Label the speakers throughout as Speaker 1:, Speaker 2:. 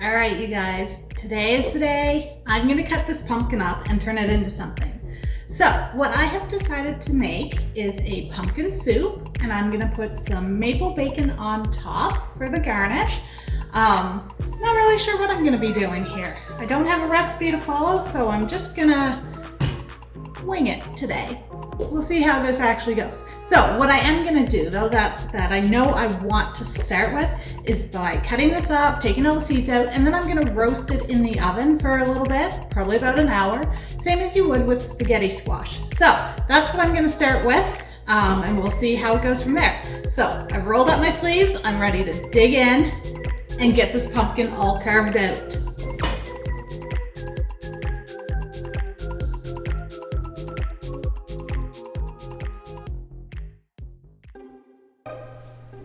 Speaker 1: All right, you guys, today is the day. I'm gonna cut this pumpkin up and turn it into something. So what I have decided to make is a pumpkin soup, and I'm gonna put some maple bacon on top for the garnish. Not really sure what I'm gonna be doing here. I don't have a recipe to follow, so I'm just gonna wing it today. We'll see how this actually goes. So what I am gonna do though, that I know I want to start with, is by cutting this up, taking all the seeds out, and then I'm gonna roast it in the oven for a little bit, probably about an hour, same as you would with spaghetti squash. So that's what I'm gonna start with, and we'll see how it goes from there. So I've rolled up my sleeves, I'm ready to dig in and get this pumpkin all carved out.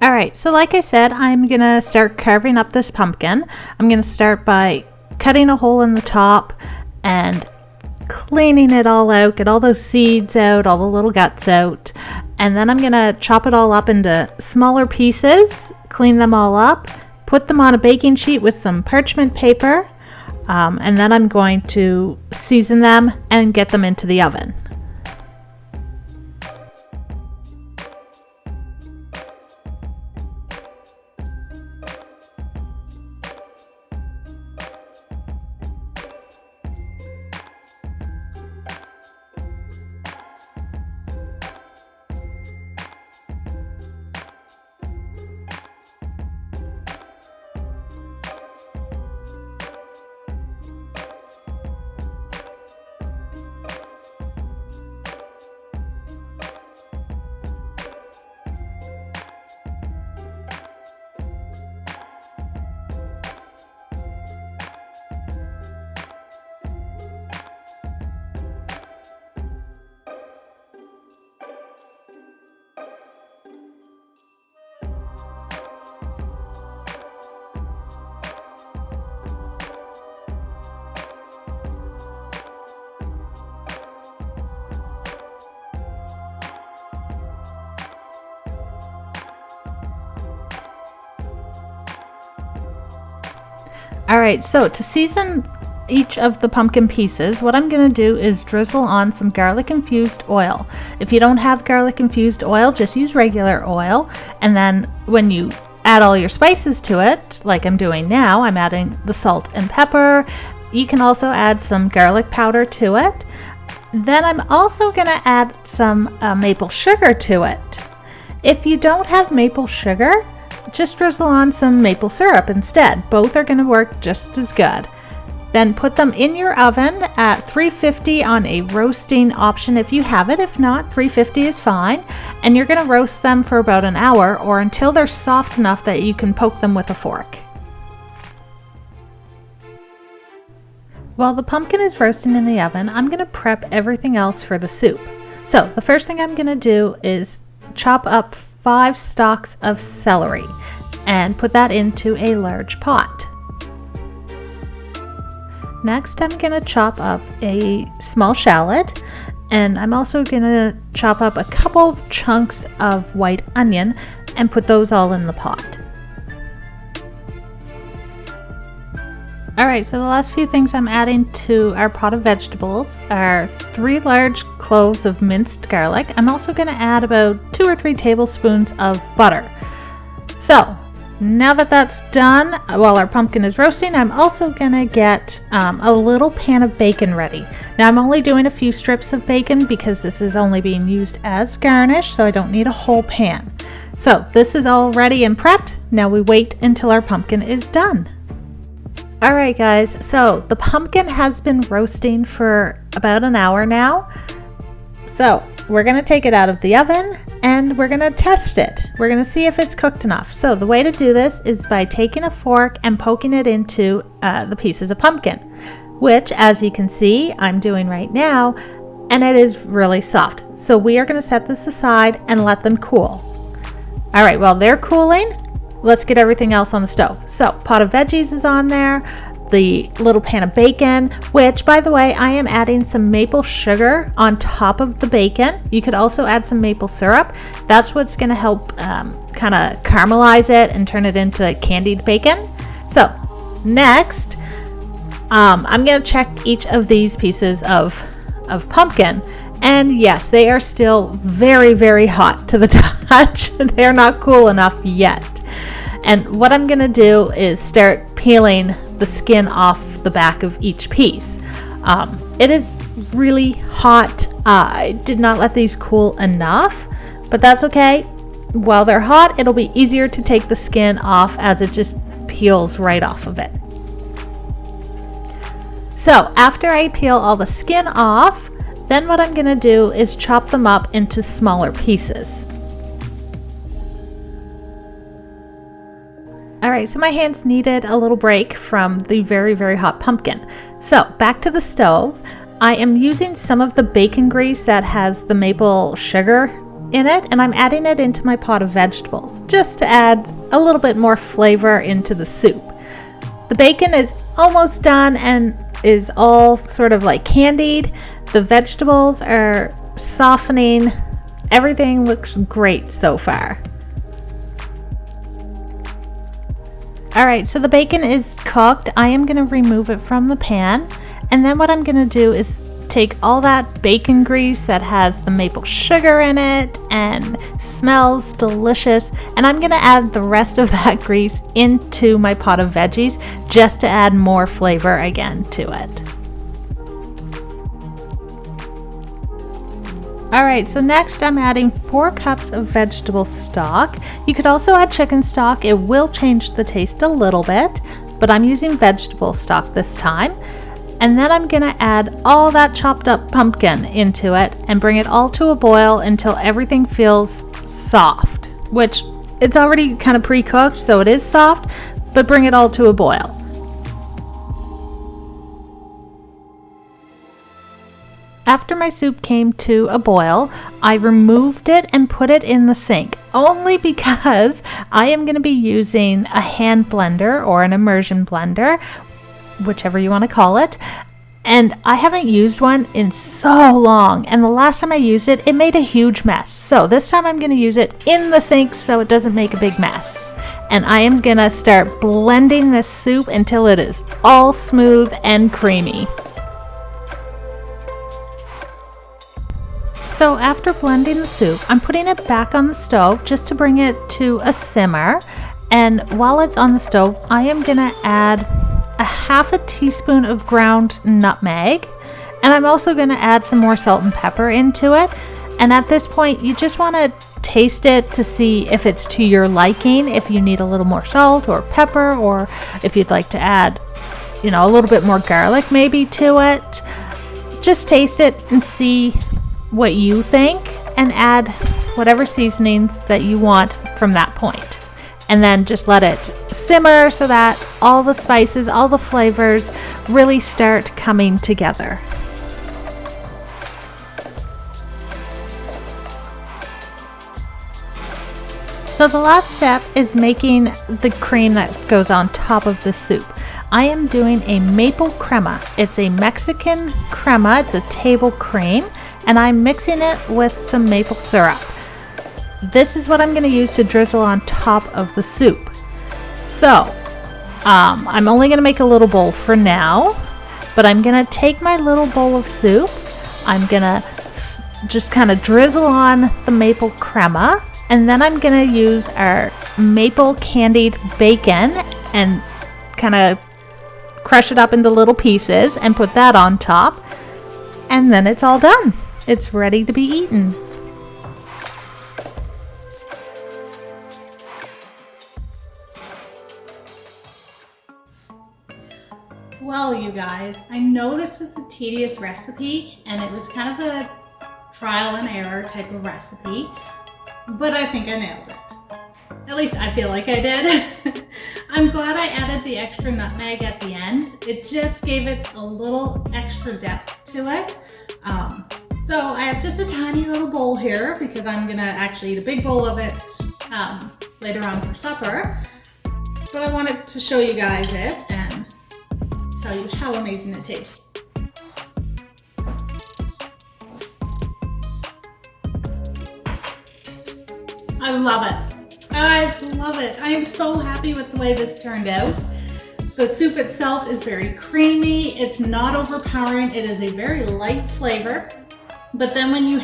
Speaker 1: All right, so like I said, I'm gonna start carving up this pumpkin. I'm gonna start by cutting a hole in the top and cleaning it all out, get all those seeds out, all the little guts out. And then I'm gonna chop it all up into smaller pieces, clean them all up, put them on a baking sheet with some parchment paper, and then I'm going to season them and get them into the oven. All right, so to season each of the pumpkin pieces, what I'm gonna do is drizzle on some garlic infused oil. If you don't have garlic infused oil, just use regular oil. And then when you add all your spices to it, like I'm doing now, I'm adding the salt and pepper. You can also add some garlic powder to it. Then I'm also gonna add some maple sugar to it. If you don't have maple sugar, just drizzle on some maple syrup instead. Both are going to work just as good. Then put them in your oven at 350 on a roasting option if you have it. If not, 350 is fine. And you're going to roast them for about an hour or until they're soft enough that you can poke them with a fork. While the pumpkin is roasting in the oven, I'm going to prep everything else for the soup. So the first thing I'm going to do is chop up 5 stalks of celery and put that into a large pot. Next, I'm going to chop up a small shallot, and I'm also going to chop up a couple chunks of white onion and put those all in the pot. Alright, so the last few things I'm adding to our pot of vegetables are 3 large cloves of minced garlic. I'm also going to add about 2 or 3 tablespoons of butter. So, now that that's done, while our pumpkin is roasting, I'm also going to get a little pan of bacon ready. Now I'm only doing a few strips of bacon because this is only being used as garnish, so I don't need a whole pan. So this is all ready and prepped. Now we wait until our pumpkin is done. Alright guys, so the pumpkin has been roasting for about an hour now. So we're going to take it out of the oven and we're going to test it. We're going to see if it's cooked enough. So the way to do this is by taking a fork and poking it into the pieces of pumpkin, which as you can see I'm doing right now, and it is really soft. So we are going to set this aside and let them cool. Alright, while they're cooling, let's get everything else on the stove. So pot of veggies is on there, the little pan of bacon, which by the way, I am adding some maple sugar on top of the bacon. You could also add some maple syrup. That's what's going to help kind of caramelize it and turn it into candied bacon. So Next, I'm going to check each of these pieces of pumpkin. And yes, they are still very, very hot to the touch. They're not cool enough yet. And what I'm going to do is start peeling the skin off the back of each piece. It is really hot. I did not let these cool enough, but that's okay. While they're hot, it'll be easier to take the skin off as it just peels right off of it. So after I peel all the skin off, then what I'm going to do is chop them up into smaller pieces. Alright, so my hands needed a little break from the very, very hot pumpkin. So back to the stove. I am using some of the bacon grease that has the maple sugar in it, and I'm adding it into my pot of vegetables just to add a little bit more flavor into the soup. The bacon is almost done and is all sort of like candied. The vegetables are softening. Everything looks great so far. Alright, so the bacon is cooked. I am going to remove it from the pan. And then what I'm going to do is take all that bacon grease that has the maple sugar in it and smells delicious, and I'm going to add the rest of that grease into my pot of veggies just to add more flavor again to it. Alright, so next I'm adding 4 cups of vegetable stock. You could also add chicken stock. It will change the taste a little bit, but I'm using vegetable stock this time. And then I'm going to add all that chopped up pumpkin into it and bring it all to a boil until everything feels soft, which it's already kind of pre-cooked, so it is soft, but bring it all to a boil. After my soup came to a boil, I removed it and put it in the sink, only because I am going to be using a hand blender or an immersion blender, whichever you want to call it. And I haven't used one in so long, and the last time I used it, it made a huge mess. So this time I'm going to use it in the sink so it doesn't make a big mess. And I am going to start blending this soup until it is all smooth and creamy. So after blending the soup, I'm putting it back on the stove just to bring it to a simmer. And while it's on the stove, I am going to add a half a teaspoon of ground nutmeg, and I'm also going to add some more salt and pepper into it. And at this point, you just want to taste it to see if it's to your liking, if you need a little more salt or pepper, or if you'd like to add, a little bit more garlic maybe to it. Just taste it and see what you think, and add whatever seasonings that you want from that point. And then just let it simmer so that all the spices, all the flavors really start coming together. So the last step is making the cream that goes on top of the soup. I am doing a maple crema. It's a Mexican crema. It's a table cream, and I'm mixing it with some maple syrup. This is what I'm going to use to drizzle on top of the soup. So I'm only going to make a little bowl for now, but I'm going to take my little bowl of soup. I'm going to just kind of drizzle on the maple crema, and then I'm going to use our maple candied bacon and kind of crush it up into little pieces and put that on top, and then it's all done. It's ready to be eaten. Well, you guys, I know this was a tedious recipe, and it was kind of a trial and error type of recipe, but I think I nailed it. At least I feel like I did. I'm glad I added the extra nutmeg at the end. It just gave it a little extra depth to it. So I have just a tiny little bowl here because I'm gonna actually eat a big bowl of it later on for supper. But I wanted to show you guys it and tell you how amazing it tastes. I love it. I love it. I am so happy with the way this turned out. The soup itself is very creamy. It's not overpowering. It is a very light flavor. But then when you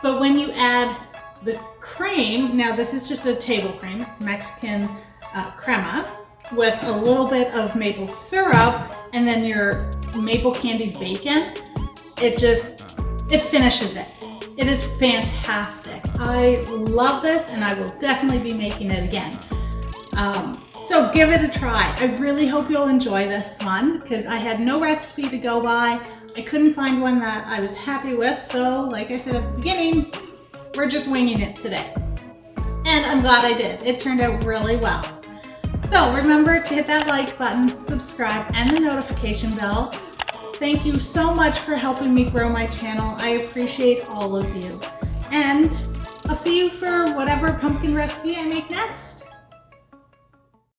Speaker 1: but when you add the cream, now this is just a table cream. It's Mexican crema with a little bit of maple syrup and then your maple candied bacon. It finishes it. It is fantastic. I love this and I will definitely be making it again. So give it a try. I really hope you'll enjoy this one because I had no recipe to go by. I couldn't find one that I was happy with. So like I said at the beginning, we're just winging it today. And I'm glad I did. It turned out really well. So remember to hit that like button, subscribe, and the notification bell. Thank you so much for helping me grow my channel. I appreciate all of you. And I'll see you for whatever pumpkin recipe I make next.